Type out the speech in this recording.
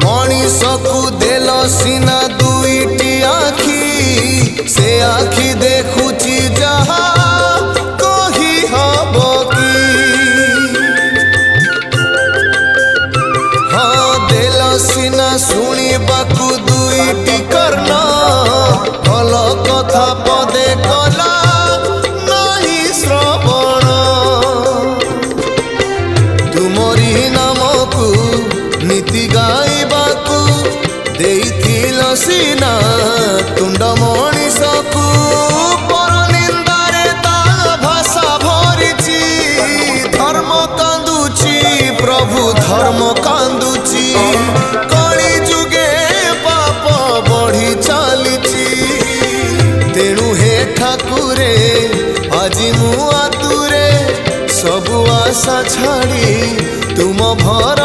मनीष को देल सीना दुईटी आखि से आखि देखुची जहा कही हब कि हाँ देल सीना शुणिबाकू दुईटी कर्ण भल कथा पदे कला नहीं श्रवण तुमरी नामकू नीति गाइबाकू देइथिल सीना तुंड मनीषकू पर निंदारे ता भाषा भरिची धर्म कांदुची प्रभु धर्म कांदुची कली जुगे पाप बढ़ी चलीची तेणु हे ठाकुरे आजी मु आतुरे सबु आशा छाड़ी तुम भर